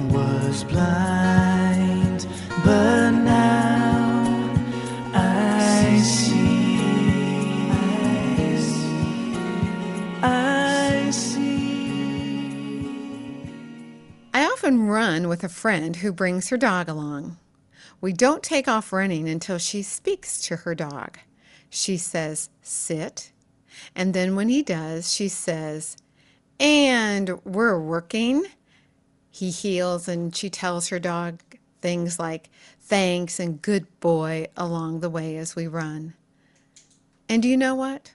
Was blind, but now I see. I see. I often run with a friend who brings her dog along. We don't take off running until she speaks to her dog. She says, "Sit." And then when he does, she says, "And we're working." He heels and she tells her dog things like thanks and good boy along the way as we run. And do you know what?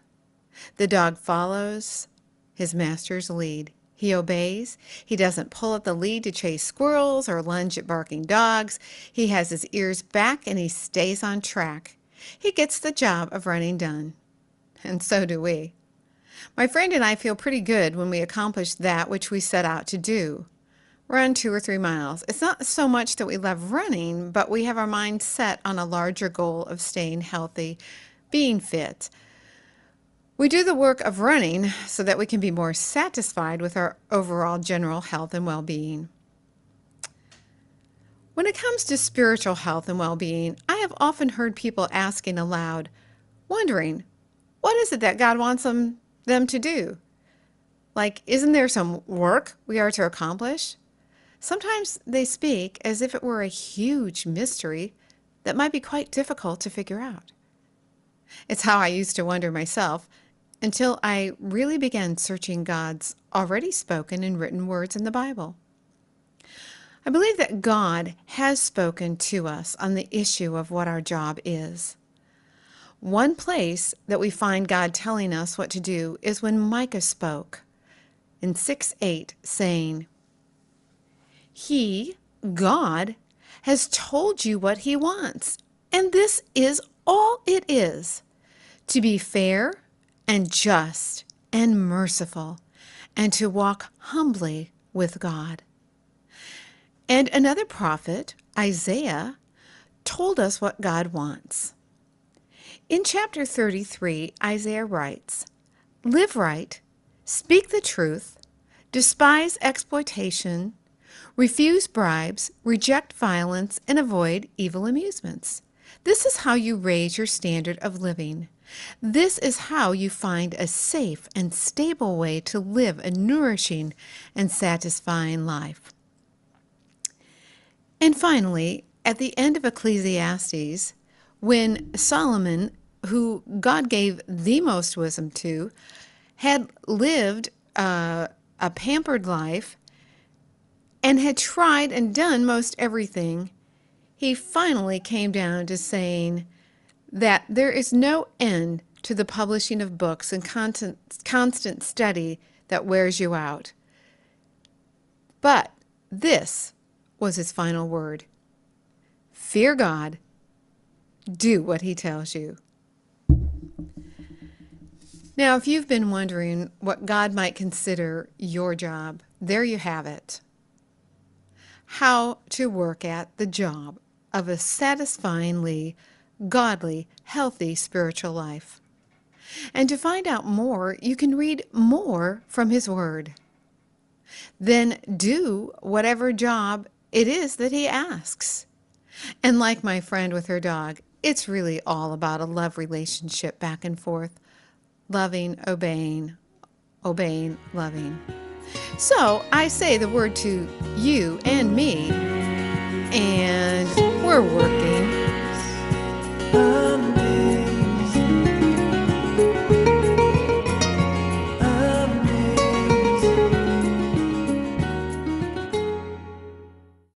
The dog follows his master's lead. He obeys. He doesn't pull at the lead to chase squirrels or lunge at barking dogs. He has his ears back and he stays on track. He gets the job of running done. And so do we. My friend and I feel pretty good when we accomplish that which we set out to do. Run 2 or 3 miles. It's not so much that we love running, but we have our mind set on a larger goal of staying healthy, being fit. We do the work of running so that we can be more satisfied with our overall general health and well-being. When it comes to spiritual health and well-being, I have often heard people asking aloud, wondering, what is it that God wants them to do? Like, isn't there some work we are to accomplish? Sometimes they speak as if it were a huge mystery that might be quite difficult to figure out. It's how I used to wonder myself until I really began searching God's already spoken and written words in the Bible. I believe that God has spoken to us on the issue of what our job is. One place that we find God telling us what to do is when Micah spoke in 6:8, saying, He, God, has told you what He wants, and this is all it is, to be fair and just and merciful, and to walk humbly with God. And another prophet, Isaiah, told us what God wants. In chapter 33, Isaiah writes, "Live right, speak the truth, despise exploitation, refuse bribes, reject violence, and avoid evil amusements. This is how you raise your standard of living. This is how you find a safe and stable way to live a nourishing and satisfying life." And finally, at the end of Ecclesiastes, when Solomon, who God gave the most wisdom to, had lived a pampered life and had tried and done most everything, he finally came down to saying that there is no end to the publishing of books and constant study that wears you out. But this was his final word: fear God, do what He tells you. Now, if you've been wondering what God might consider your job, there you have it. How to work at the job of a satisfyingly godly, healthy spiritual life. And to find out more, you can read more from His Word. Then do whatever job it is that He asks. And like my friend with her dog, it's really all about a love relationship back and forth. Loving, obeying, obeying, loving. So I say the word to you and me, and we're working.